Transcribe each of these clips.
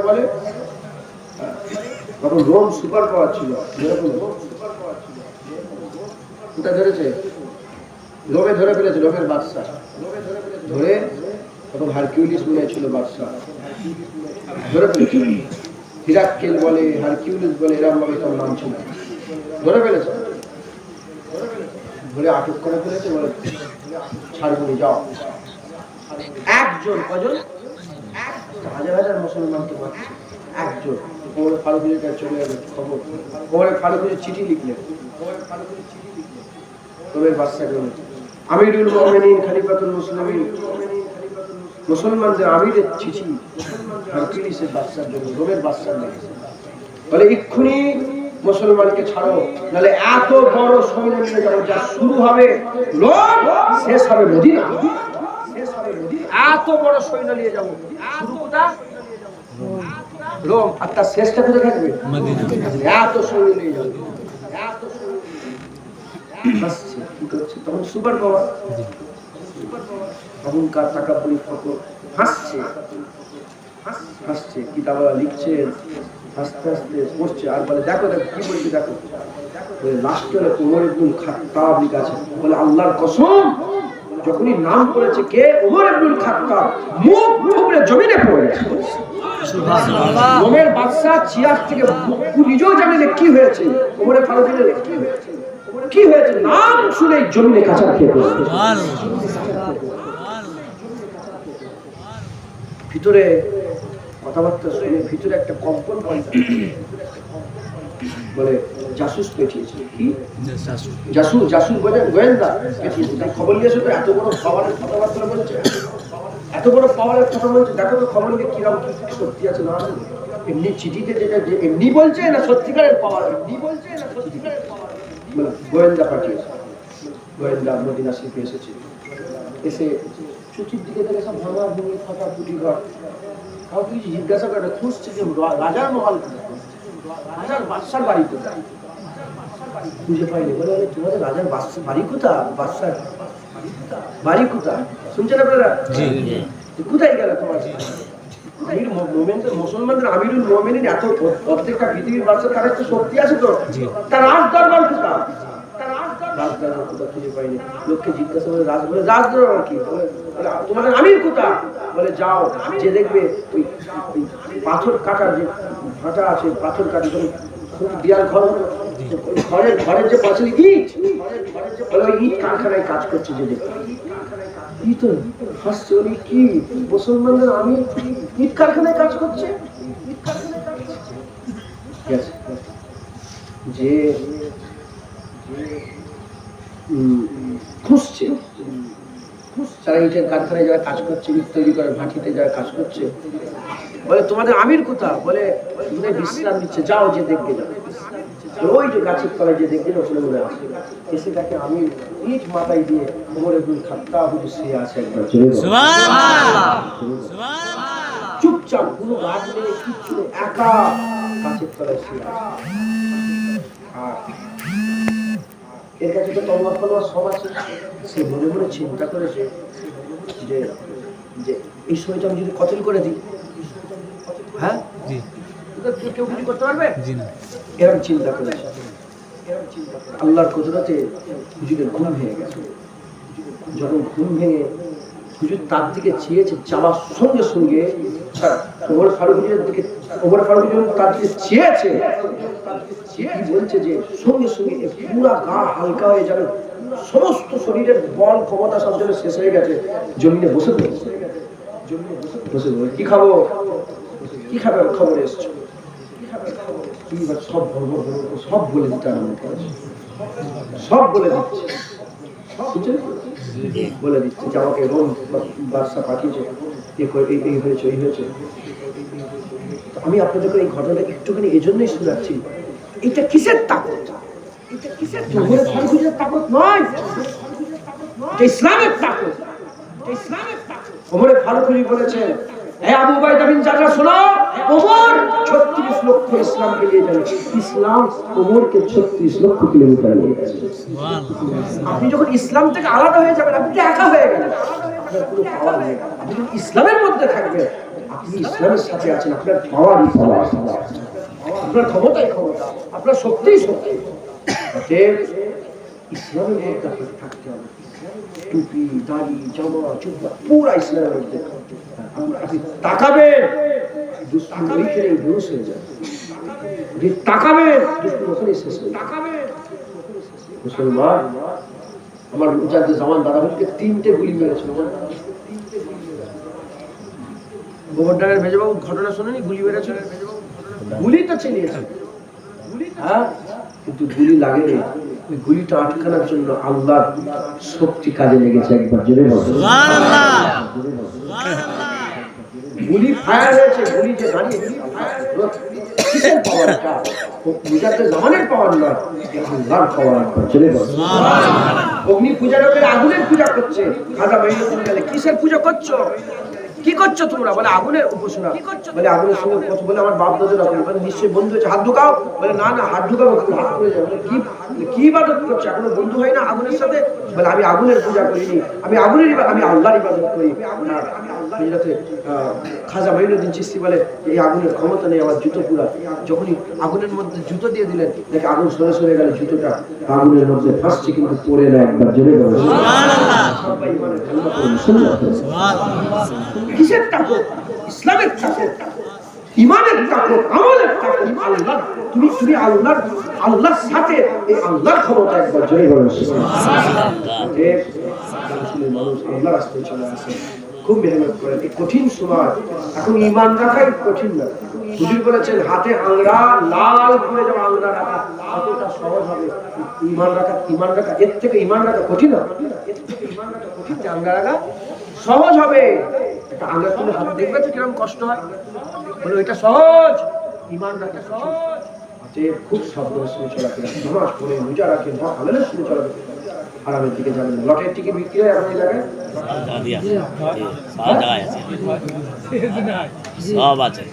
বলে? তখন Rome super power ছিল। কোথায় ধরেছে? রোমে ধরে ফেলেছে, রোমের বাদশা ধরে, তখন হারকিউলিস মনে ছিল বাদশা, ধরে ফেলেছে। হিরাক্কেল বলে, হারকিউলিস বলে, এরকম ভাবে সব নাম ছিল, ধরে ফেলেছে, ধরে আটক করে ফেলেছে, বলে ছাড়বনি, যাও। একজন, কজন? হাজার হাজার মুসলমানকে মারছে একজন। ওমর ফারুকের কাছে চলে গেল খবর, ওমর ফারুকের চিঠি লিখলেন, রোমের বাদশাকে, আমিরুল মুমিনিন খলিফাতুল মুসলিমিন, মুসলমানদের আমিরের চিঠি হারকিউলিসের বাদশার জন্য, রোমের বাদশার লেগেছে। বলে এক্ষুনি মুসলমানকে ছাড়ো, নাহলে এত বড় সৈন্য নিয়ে যাবো, যা শুরু হবে রোম, শেষ হবে মদিনা। এত বড় সৈন্য নিয়ে যাবো, শুরু কোথায়? রোম, আর তার শেষটা কোথায় থাকবে? মদিনা। এত সৈন্য নিয়ে যাবো, এত হাসছে, কি করছে? তখন সুপার পাওয়ার, অহংকার, টাকা পরি, ফটো, হাসছে, হাসছে, কিতাবরা লিখছে, হাসতে হাসতে পড়ছে, আর বলে দেখো দেখো কি বলছে, দেখো। লাস্টে ওমর ইবনুল খাত্তাব লিখা আছে, বলে আল্লাহর কসম, যখনই নাম করেছে কে, ওমর ইবনুল খাত্তাব, মুখ থুবড়ে জমিনে পড়ে গেছে। সুবহানাল্লাহ। রোমের বাদশা চেয়ার থেকে নিজেও জানে না কি হয়েছে, ওমরে ফারুকের কি হয়েছে, কি হয়েছে, নাম শুনে জমিনে কাঁচা খেয়ে পড়েছে। ভিতরে কথাবার্তা শুনে ভিতরে একটা কম্পন হয়, বলে জাসুস পেঠিয়েছে। কি জাসুস? জাসুস বলে গোয়েন্দা পেঠিয়েছে। তাই খবর নিয়েছে, তো এত বড় পাওয়ারের কথাবার্তা বলছে, এত বড় পাওয়ারের কথা বলছে, দেখো তো খবর নিয়ে কিরকম কি সত্যি আছে না আছে। এমনি চিঠিতে যেটা এমনি বলছে না সত্যিকারের পাওয়ার, এমনি বলছে না সত্যিকারের পাওয়ার, গোয়েন্দা পাঠিয়েছে। গোয়েন্দা মদিনা শরীফে এসেছে, এসে চুচির দিকে দেখে সব ভাঙা ভূমি, ফাটা ফুটি ঘর। কাউকে কিছু জিজ্ঞাসা করে, খুঁজছে যে রাজার মহল কোথায়, রাজার বাদশার বাড়ি কোথায়, খুঁজে পাইনি। বলে তোমাদের রাজার বাড়ি কোথায়, বাদশার বাড়ি কোথায়? শুনছেন আপনারা? কোথায় গেল তোমার আমির মোমেনদের, মুসলমানদের আমিরুল মুমিনিন, এত প্রত্যেকটা পৃথিবীর বাদশা, তার একটা শক্তি আছে তো, তার রাজ দরবার কোথায়, রাজ দরবার কোথায় খুঁজে পাইনি। লোককে জিজ্ঞাসা করে, রাজ বলে রাজ দরবার কি, বলে তোমাদের আমির কোথায়? বলে যাও, যে দেখবে ওই পাথর কাটার যে ভাটা আছে, পাথর কাটি দেয়াল ঘর, ঘরের ঘরের যে পাঁচিল ইট, ওই ইট কারখানায় কাজ করছে, যে দেখবে ই তো হাসছে, বলি কি মুসলমানদের আমি ইট কারখানায় কাজ করছে? যে খুঁজছে, তারা ইটের কারখানায় যারা কাজ করছে, ইট তৈরি করে ভাটিতে যারা কাজ করছে, বলে তোমাদের আমির কোথা? বলে বিশ্রাম দিচ্ছে, যাও যে দেখবে, যাও ওই যে গাছের তলায় যে দেখবে, ওখানে মনে আসে, এসে তাকে আমি ইট মাথায় দিয়ে ওমর ইবনুল খাত্তাব শুয়ে আছে একবার, চুপচাপ, কোনো রাগ নেই, কিচ্ছু নেই, একা গাছের তলায় শুয়ে আছে। আর এর কাছে তো তলোয়ার ফলোয়ার সব আছে। সে মনে মনে চিন্তা করেছে যে এই সময়টা আমি যদি কতল করে দিই, হ্যাঁ কেউ কিছু করতে পারবে না, এরকম চিন্তা করেছে। আল্লাহর কুদরতে হুজুরের ঘুম ভেঙে গেছে। যখন ঘুম ভেঙে হুজুর তার দিকে চেয়েছে, চাওয়ার সঙ্গে সঙ্গে ওমর ফারুকের দিকে, ওমর ফারুক যখন তার দিকে চেয়েছে, কি বলছে যে সঙ্গে সঙ্গে পুরা গা হালকা হয়ে যাবে, সমস্ত শরীরের বল ক্ষমতা সব যেন শেষ হয়ে গেছে, জমিনে বসে পড়েছে। বসে পড়ে কি খাবো, কি খাবে, খবর এসছো, সব সব বলে দিতে আরম্ভ করেছে, সব বলে দিচ্ছে, বলে দিচ্ছে যে আমাকে রোম বাদশা পাঠিয়েছে, এই হয়েছে, এই হয়েছে। আমি আপনাদেরকে এই ঘটনাটা একটুখানি এই জন্যই শোনাচ্ছি, এটা কিসের তাকত, এটা কিসের তাকত নয়, এটা ইসলামের তাকত, এটা ইসলামের তাকত। ওমর ফারুক বলেছেন, হে আবু উবাইদা বিন জাররাহ শোনো, ওমর 36 লক্ষ ইসলামকে নিয়ে যাবে, ইসলাম ওমরকে 36 লক্ষ কিলোমিটার নিয়ে যাবে। সুবহানাল্লাহ। আপনি যখন ইসলাম থেকে আলাদা হয়ে যাবেন, আপনি একা হয়ে গেলেন, আপনার কোনো পাওয়ার নেই। আপনি যখন ইসলামের মধ্যে থাকবেন, আপনি ইসলামের সাথে আছেন, আপনার পাওয়ারই পাওয়ার, আপনার ক্ষমতাই ক্ষমতা, আপনার শক্তিই শক্তি। অতএব ইসলামের মধ্যে আপনাকে থাকতে হবে। টুপি, দাড়ি, জামা, জুব্বা পুরা ইসলামের মধ্যে। আপনি তাকাবেন, দুশ্মন ওইখানেই বেহুশ হয়ে যাবে। আপনি তাকাবেন, দুশ্মন ওখানেই শেষ হয়ে যাবে। মুসলমান, আমার মুজাদ্দিদ জামান দাদাভাইকে 3টে গুলি মেরেছিল। গোবরডাঙ্গার মেজবাবু ঘটনা শোনেনি? গুলি মেরেছিল, গুলি তো চালিয়েছে, হ্যাঁ, কিন্তু গুলি লাগেনি। ওই গুলিটা আটকানোর জন্য আল্লাহর শক্তি কাজে লেগেছে। একবার জোরে বলো সুবহানাল্লাহ। গুলি ফায়ার হয়েছে, গুলি যে দাঁড়িয়ে কিসের পাওয়ারটা? মুজাদ্দিদ জামানের পাওয়ার নয়, আল্লাহর পাওয়ার। জোরে বলো সুবহানাল্লাহ। অগ্নি পূজার লোকের আগুনের পূজা করছে। খাজা মাইনুদ্দিন গেলে কিসের পূজা করছো? কি করছো তোমরা? বলে আগুনের উপাসনা। বলে আগুনের সঙ্গে কথা বলে আমার বাপ দাদুরা বলে নিশ্চয়ই বন্ধু হয়েছে, হাত ঢুকাও। বলে না না, হাত ঢুকাবো, হাত পড়ে যাবে। কি কি ইবাদত করছে? এখনো বন্ধু হয় না আগুনের সাথে? বলে আমি আগুনের পূজা করিনি, আমি আগুনের আমি আল্লাহর ইবাদত করি। খাজা মাইনুদ্দিন চিশতি বলে এই আগুনের ক্ষমতা নেই, আমার জুতো পুরা। যখনই আগুনের মধ্যে জুতো দিয়ে দিলেন, দেখে আগুন সরে সরে গেল, জুতোটা আগুনের মধ্যে ফাঁসছে কিন্তু পড়ে না। একবার জোরে বলো সুবহানাল্লাহ। সবাই ইমানের কালিমা পড়ুন সুবহানাল্লাহ। কিসের তাকওয়া? ইসলামের তাকওয়া, ঈমানের তাকওয়া, আমলের তাকওয়া। আল্লাহ তুমি আল্লাহর সাথে এই আল্লাহর ক্ষমতা। একবার জোরে বলো সুবহানাল্লাহ। মুসলিম মানুষ আল্লাহর রাস্তায় চলে আসে, খুব মেহনত করেন। এই কঠিন সময় এখন ঈমান রাখাই কঠিন না। হুজুর বলেছেন হাতে আংরা লাল করে যাওয়া আংরা রাখা কতটা সহজ হবে। ঈমান রাখা এর থেকে ঈমান রাখা কঠিন হবে। হাতে আংরা রাখা সহজ হবে। একটা আংরা তুলে হাত দেখবে তো কিরকম কষ্ট হয়। বলে ওইটা সহজ, ঈমান রাখা সহজ। হাতে খুব সাবধানে শুনে চলাফেরা, নামাজ পড়ে রোজা রাখেন, আমেলের শুনে চলাফেরা, আরামের দিকে যাবেন। লটের টিকিট বিক্রি হয় এখন এই জায়গায়? সব আছে।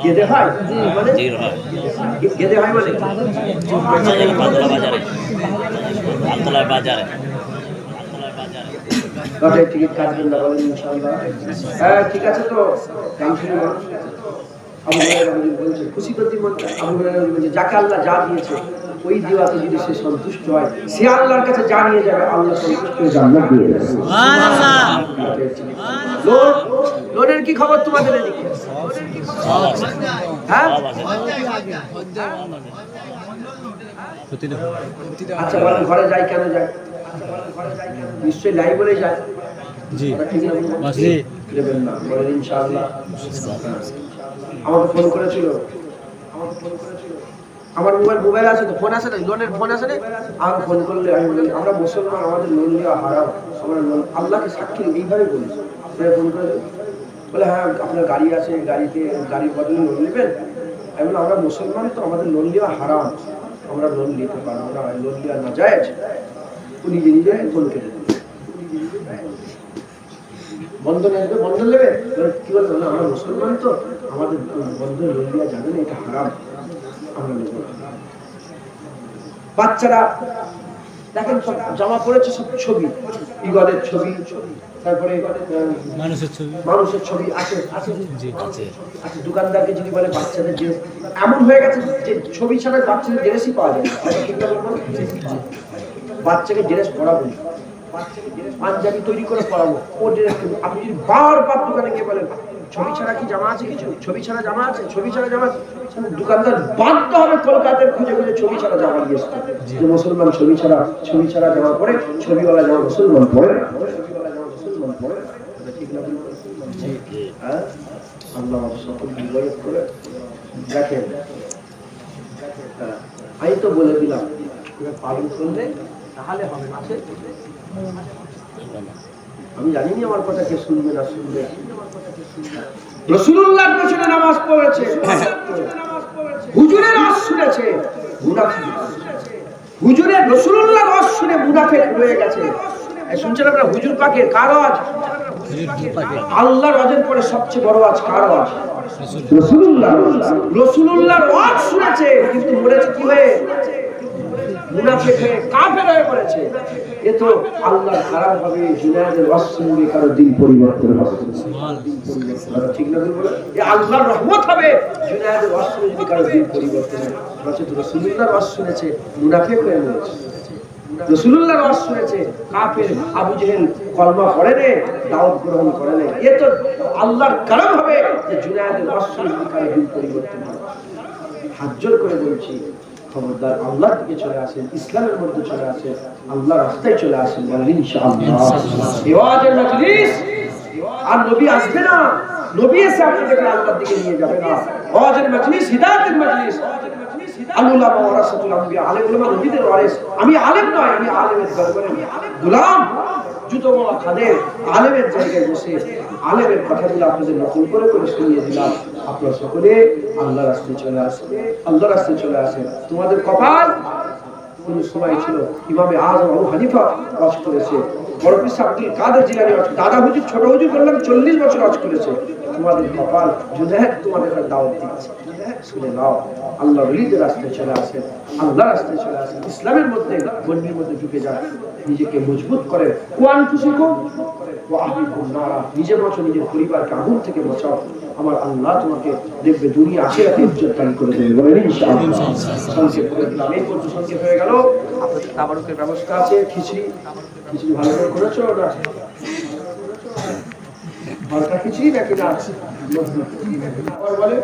গেদে হয় মানে? গেদে হয় মানে বাজারে লটের টিকিট কাটবেন না বলেন ইনশাআল্লাহ? হ্যাঁ ঠিক আছে। তো আবু হুরায়রা বলছে খুশি করতে মন। আবু হুরায়রা বলছে যাকে আল্লাহ যা দিয়েছে ওই দিওয়াতে যদি সে সন্তুষ্ট হয়, সে আল্লাহর কাছে যা নিয়ে যাবে, আল্লাহ সন্তুষ্ট হয়ে জান্নাত দিয়ে দেবে। সুবহানাল্লাহ। লোনের কি খবর তোমাদের এদিকে? হ্যাঁ আচ্ছা বলেন, ঘরে যাই কেন যায়? নিশ্চয়ই লাই বলে যায়। জি দেবেন না বলেন ইনশাআল্লাহ। আমাকে ফোন করেছিল, আমার মোবাইল আছে তো, ফোন আছে না, লোনের ফোন আছে না। আমাকে ফোন করলে আমি বলি আমরা মুসলমান, আমাদের লোন নেওয়া হারাম, আমরা লোন আল্লাহকে সাক্ষী এইভাবে বলি। ফোন করে বলে হ্যাঁ আপনার গাড়ি আছে, গাড়ির বদলে লোন নেবেন? আমি বলি আমরা মুসলমান তো, আমাদের লোন নেওয়া হারাম, আমরা লোন নিতে পারবো না, লোন নেওয়া না জায়েজ। ও নিজে ফোন কেটে দেবে। বন্ধন আসবে, বন্ধন নেবে? কি বলবো না আমরা মুসলমান তো, আমাদের বন্ধন লোন নেওয়া যাবে না, এটা হারাম, আমরা নেব না। বাচ্চারা দেখেন সব জামা পড়েছে, সব ছবি, ঈগলের ছবি, তারপরে মানুষের ছবি আছে। দোকানদারকে যদি বলে বাচ্চাদের ড্রেস, এমন হয়ে গেছে যে ছবি ছাড়া বাচ্চাদের ড্রেসই পাওয়া যায় না। বাচ্চাকে ড্রেস পরাবো, পাঞ্জাবি তৈরি করে পরাবো, ও ড্রেস। আপনি যদি বারবার দোকানে গিয়ে বলেন ছবি ছাড়া কি জামা আছে, কিছু ছবি ছাড়া জামা আছে, ছবি ছাড়া জামা আছে, দোকানদার বাধ্য হবে কলকাতায় খুঁজে খুঁজে ছবি ছাড়া জামা নিয়ে আসতে। যে মুসলমান ছবি ছাড়া জামা পরে, ছবিওয়ালা জামা মুসলমান পরে না। হ্যাঁ আল্লাহ সকল বিবাদ করে দেখেন। আমি তো বলে দিলাম পালন করলে তাহলে হবে না। আমি জানিনি আমার কথা কে শুনবে না শুনবে। রাসূলুল্লাহর পেছনে নামাজ পড়েছে, হুজুরের ওয়াজ শুনেছে, মুনাফিক। হুজুরের রাসূলুল্লাহর ওয়াজ শুনে মুনাফিক হয়ে গেছে। শুনছেন আপনারা হুজুর পাকের কার ওয়াজ? আল্লাহর ওয়াজের পরে সবচেয়ে বড় ওয়াজ কার ওয়াজ? রাসূলুল্লাহর ওয়াজ শুনেছে, কিন্তু মরেছে কি হয়ে? মুনাফিক হয়ে কাফের হয়ে পড়েছে, এ তো আল্লাহর হারাম হবে। জুনায়েদের ওয়াসসঙ্গে কারো দিন পরিবর্তন হবে, ঠিক না বলে? এ আল্লাহর রহমত হবে জুনায়েদের ওয়াসসঙ্গে যদি কারো দিন পরিবর্তন হয়। রাসূলুল্লাহর ওয়াজ শুনেছে, মুনাফিক হয়ে মরেছে। রাসূলুল্লাহর ওয়াজ শুনেছে, কাফের আবু জেহেল কলমা পড়ে নে, দাওয়াত গ্রহণ করে নে। এ তো আল্লাহর কারণ হবে যে জুনায়েদের ওয়াজ শুনে যদি কারো দিন পরিবর্তন হয়। হাত জোর করে বলছি, খবরদার আল্লাহর দিকে চলে আসেন, ইসলামের মধ্যে চলে আসেন, আল্লাহর রাস্তায় চলে আসেন, বলেন ইনশাআল্লাহ। এই ওয়াজের মজলিস আর নবী আসবে না, নবী এসে আপনাদেরকে আল্লাহর দিকে নিয়ে যাবে না। ওয়াজের মজলিস হিদায়াতের মজলিস। আল্লামা ওয়ারাসাতুল আম্বিয়া, আলেম উলামা নবীদের ওয়ারিস। আমি আলেম নয়, আমি আলেমের দরবারে গোলাম, জুতো মালা খাদেম, আলেমের জায়গায় বসে আলেমের কথাগুলো আপনাদের নকল করে করে শুনিয়ে দিলাম। আপনারা সকলে আল্লাহর রাস্তায় চলে আসেন, আল্লাহর রাস্তায় চলে আসেন। তোমাদের কপাল, কোন সময় ছিল ইমামে আযম আবু হানিফা ওয়াজ করেছে, বড় পীর আব্দুল কাদের জিলানী ওয়াজ, দাদা হুজুর ছোট হুজুর বললাম 40 বছর ওয়াজ করেছে। তোমাদের কপাল, জুনায়েদ তোমাদের দাওয়াত দিচ্ছে, শুনে নাও। আল্লাহর ওলিদের রাস্তায় চলে আসেন, আল্লাহর রাস্তায় চলে আসেন, ইসলামের মধ্যে গণ্ডির মধ্যে ঢুকে যান, নিজেকে মজবুত করে। কোরআন খুশিকো ও আহলিকুম নারা, নিজে বাঁচো, নিজের পরিবারকে আগুন থেকে বাঁচাও। আমার আল্লাহ তোমাকে দেখবে দুনিয়া আখিরাতে ইজ্জত দান করে দেবে, বলেন ইনশাআল্লাহ। সংক্ষেপ করে দিলাম, এই পর্যন্ত সংক্ষেপ হয়ে গেল। আপনাদের তাবারুকের ব্যবস্থা আছে, খিচড়ি ভালো করে করেছো না? হালকা খিচড়ি নাকি না? বলে